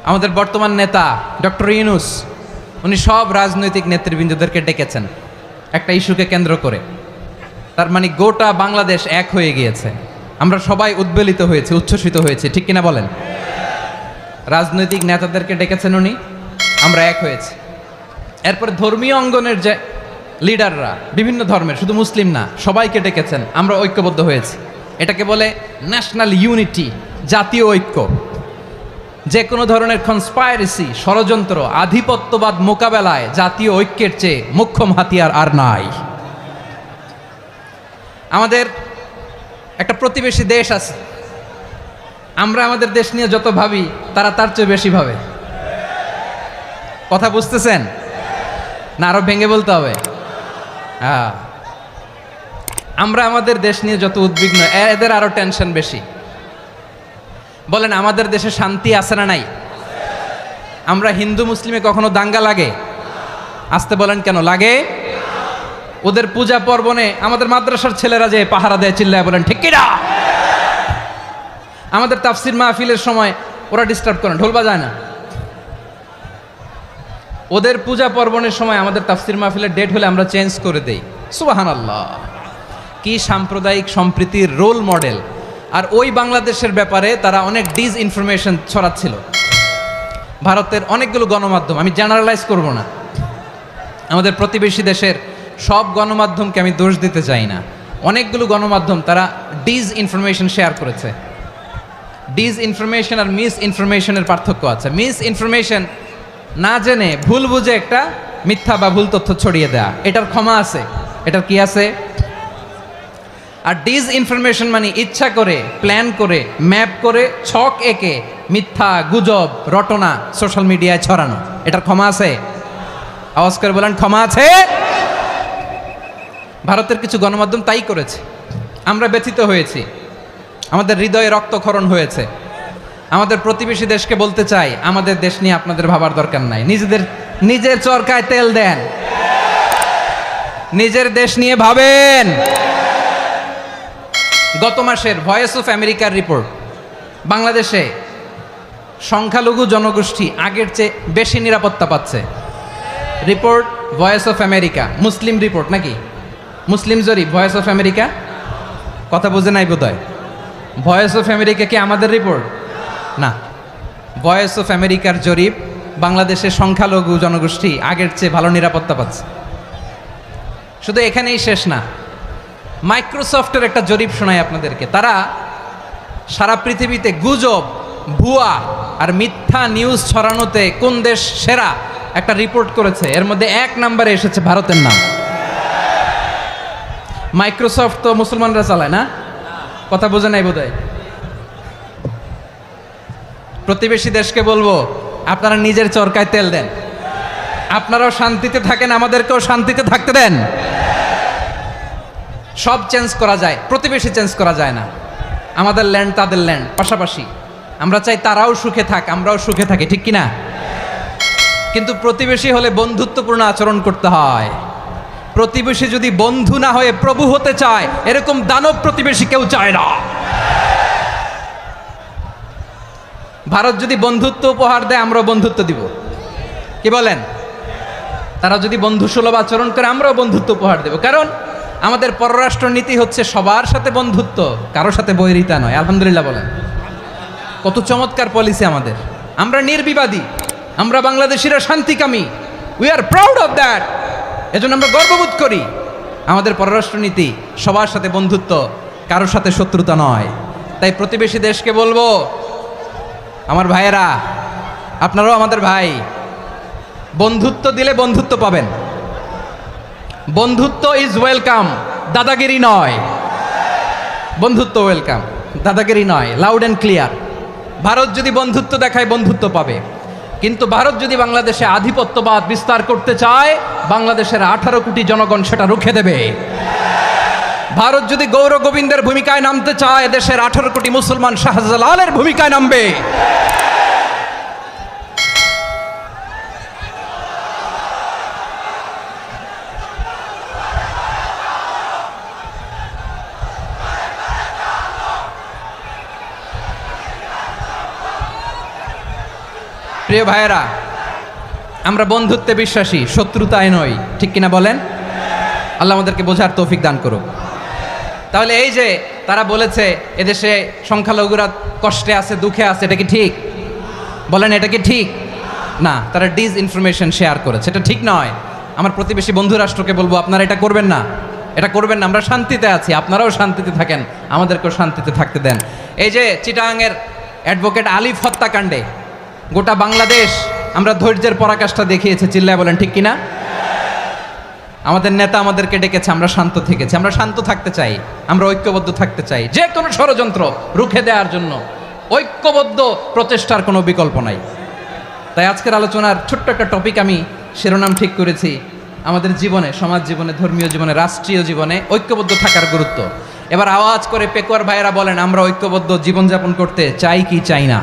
আমাদের বর্তমান নেতা ডক্টর ইউনূস উনি সব রাজনৈতিক নেতৃবৃন্দদেরকে ডেকেছেন একটা ইস্যুকে কেন্দ্র করে। তার মানে গোটা বাংলাদেশ এক হয়ে গিয়েছে, আমরা সবাই উদ্বেলিত হয়েছে, উচ্ছ্বসিত হয়েছে, ঠিক কিনা বলেন? রাজনৈতিক নেতাদেরকে ডেকেছেন উনি, আমরা এক হয়েছি। এরপরে ধর্মীয় অঙ্গনের যে লিডাররা বিভিন্ন ধর্মের, শুধু মুসলিম না, সবাইকে ডেকেছেন, আমরা ঐক্যবদ্ধ হয়েছি। এটাকে বলে ন্যাশনাল ইউনিটি, জাতীয় ঐক্য। যে কোনো ধরনের কনস্পাইরেসি, ষড়যন্ত্র, আধিপত্যবাদ মোকাবেলায় জাতীয় ঐক্যের চেয়ে মোক্ষম হাতিয়ার আর নাই। আমাদের একটা প্রতিবেশী দেশ আছে, আমরা আমাদের দেশ নিয়ে যত ভাবি তারা তার চেয়ে বেশি ভাবে। কথা বুঝতেছেন না? আরো ভেঙে বলতে হবে। হ্যাঁ, আমরা আমাদের দেশ নিয়ে যত উদ্বিগ্ন, এদের আরো টেনশন বেশি। বলেন, আমাদের দেশে শান্তি আছে না নাই? আমরা হিন্দু মুসলিমে কখনো দাঙ্গা লাগে? আসতে বলেন, কেন লাগে? ওদের পূজা পার্বণে আমাদের মাদ্রাসার ছেলেরা যে পাহারা দেয়, চিল্লায় বলেন ঠিক কিনা? আমাদের তাফসির মাহফিলের সময় ওরা ডিস্টার্ব করে, ঢোল বাজায় না। ওদের পূজা পার্বণের সময় আমাদের তাফসির মাহফিলের ডেট হলে আমরা চেঞ্জ করে দেই। সুবহানাল্লাহ, কি সাম্প্রদায়িক সম্প্রীতির রোল মডেল। আর ওই বাংলাদেশের ব্যাপারে তারা অনেক ডিসইনফরমেশন ছড়াচ্ছিল। ভারতের অনেকগুলো গণমাধ্যম, আমি জেনারেলাইজ করব না, আমাদের প্রতিবেশী দেশের সব গণমাধ্যমকে আমি দোষ দিতে চাই না, অনেকগুলো গণমাধ্যম তারা ডিসইনফরমেশন শেয়ার করেছে। ডিসইনফরমেশন আর মিস ইনফরমেশনের পার্থক্য আছে। মিস ইনফরমেশন না জেনে ভুল বুঝে একটা মিথ্যা বা ভুল তথ্য ছড়িয়ে দেয়া, এটার ক্ষমা আছে, এটার কি আছে? আর ডিসইনফরমেশন মানে ইচ্ছা করে, প্ল্যান করে, ম্যাপ করে, ছক এঁকে মিথ্যা, গুজব, রটনা সোশ্যাল মিডিয়ায় ছড়ানো, এটার ক্ষমা আছে? আওয়াজ করে বলেন, ক্ষমা আছে? ভারতের কিছু গণমাধ্যম তাই করেছে, আমরা ব্যথিত হয়েছি, আমাদের হৃদয়ে রক্তক্ষরণ হয়েছে। আমাদের প্রতিবেশী দেশকে বলতে চাই, আমাদের দেশ নিয়ে আপনাদের ভাবার দরকার নাই, নিজের চরকায় তেল দেন, নিজের দেশ নিয়ে ভাবেন। গত মাসের ভয়েস অফ আমেরিকার রিপোর্ট, বাংলাদেশে সংখ্যালঘু জনগোষ্ঠী আগের চেয়ে বেশি নিরাপত্তা পাচ্ছে। Report voice of America, Muslim report নাকি? মুসলিম জরিপ, ভয়েস অফ আমেরিকা। কথা বুঝে নাই বোধহয়। ভয়েস অফ আমেরিকা কি আমাদের রিপোর্ট? না, ভয়েস অফ আমেরিকার জরিপ, বাংলাদেশের সংখ্যালঘু জনগোষ্ঠী আগের চেয়ে ভালো নিরাপত্তা পাচ্ছে। শুধু এখানেই শেষ না, মাইক্রোসফটের একটা জরিপ শোনায় আপনাদেরকে। তারা সারা পৃথিবীতে গুজব, ভুয়া আর মিথ্যা নিউজ ছড়ানোতে কোন দেশ সেরা একটা রিপোর্ট করেছে। এর মধ্যে 1 নম্বরে এসেছে ভারতের নাম। মাইক্রোসফট তো মুসলমানরা চালায় না? কথা বোঝে নাই বোধহয়। প্রতিবেশী দেশকে বলবো, আপনারা নিজের চরকায় তেল দেন, আপনারাও শান্তিতে থাকেন, আমাদেরকেও শান্তিতে থাকতে দেন। সব চেঞ্জ করা যায়, প্রতিবেশী চেঞ্জ করা যায় না। আমাদের ল্যান্ড তাদের ল্যান্ড, পাশাপাশি। আমরা চাই তারাও সুখে থাক, আমরাও সুখে থাকি, ঠিক কিনা? কিন্তু প্রতিবেশী হলে বন্ধুত্বপূর্ণ আচরণ করতে হয়। প্রতিবেশী যদি বন্ধু না হয়ে প্রভু হতে চায়, এরকম দানব প্রতিবেশী কেউ চায় না। ভারত যদি বন্ধুত্ব উপহার দেয়, আমরাও বন্ধুত্ব দিব, কি বলেন? তারা যদি বন্ধু সুলভ আচরণ করে, আমরাও বন্ধুত্ব উপহার দেব। কারণ আমাদের পররাষ্ট্র নীতি হচ্ছে সবার সাথে বন্ধুত্ব, কারোর সাথে বৈরিতা নয়। আলহামদুলিল্লাহ বলেন, কত চমৎকার পলিসি আমাদের। আমরা নির্বিবাদী, আমরা বাংলাদেশিরা শান্তিকামী, we are proud of that. এজন্য আমরা গর্ববোধ করি। আমাদের পররাষ্ট্র নীতি সবার সাথে বন্ধুত্ব, কারোর সাথে শত্রুতা নয়। তাই প্রতিবেশী দেশকে বলবো, আমার ভাইয়েরা, আপনারাও আমাদের ভাই, বন্ধুত্ব দিলে বন্ধুত্ব পাবেন। বন্ধুত্ব ইজ ওয়েলকাম, দাদাগিরি নয়। বন্ধুত্ব ওয়েলকাম, দাদাগিরি নয়, লাউড অ্যান্ড ক্লিয়ার। ভারত যদি বন্ধুত্ব দেখায়, বন্ধুত্ব পাবে। কিন্তু ভারত যদি বাংলাদেশে আধিপত্যবাদ বিস্তার করতে চায়, বাংলাদেশের 18 কোটি জনগণ সেটা রুখে দেবে। ভারত যদি গৌর গোবিন্দের ভূমিকায় নামতে চায়, দেশের 18 কোটি মুসলমান শাহজালালের ভূমিকায় নামবে। প্রিয় ভাইয়েরা, আমরা বন্ধুত্বে বিশ্বাসী, শত্রুতায় নই, ঠিক কিনা বলেন? আল্লাহ আমাদেরকে বোঝার তৌফিক দান করুক। তাহলে এই যে তারা বলেছে এদেশে সংখ্যালঘুরা কষ্টে আছে, দুঃখে আছে, এটা কি ঠিক? বলেন এটা কি ঠিক? না, তারা ডিসইনফরমেশন শেয়ার করেছে, এটা ঠিক নয়। আমার প্রতিবেশী বন্ধু রাষ্ট্রকে বলবো আপনারা এটা করবেন না, এটা করবেন না। আমরা শান্তিতে আছি, আপনারাও শান্তিতে থাকেন, আমাদেরকেও শান্তিতে থাকতে দেন। এই যে চিটাগাংয়ের অ্যাডভোকেট আলিফ হত্যাকাণ্ডে গোটা বাংলাদেশ আমরা ধৈর্যের পরাকাষ্ঠা দেখিয়েছে, চিল্লায় বলেন ঠিক কিনা? আমাদের নেতা আমাদেরকে ডেকেছে, আমরা শান্ত থেকেছি। আমরা শান্ত থাকতে চাই, আমরা ঐক্যবদ্ধ থাকতে চাই। যে কোনো ষড়যন্ত্র রুখে দেওয়ার জন্য ঐক্যবদ্ধ প্রচেষ্টার কোনো বিকল্প নাই। তাই আজকের আলোচনার ছোট্ট একটা টপিক আমি শিরোনাম ঠিক করেছি, আমাদের জীবনে, সমাজ জীবনে, ধর্মীয় জীবনে, রাষ্ট্রীয় জীবনে ঐক্যবদ্ধ থাকার গুরুত্ব। এবার আওয়াজ করে পেকুয়ার ভাইয়েরা বলেন, আমরা ঐক্যবদ্ধ জীবনযাপন করতে চাই কি চাই না?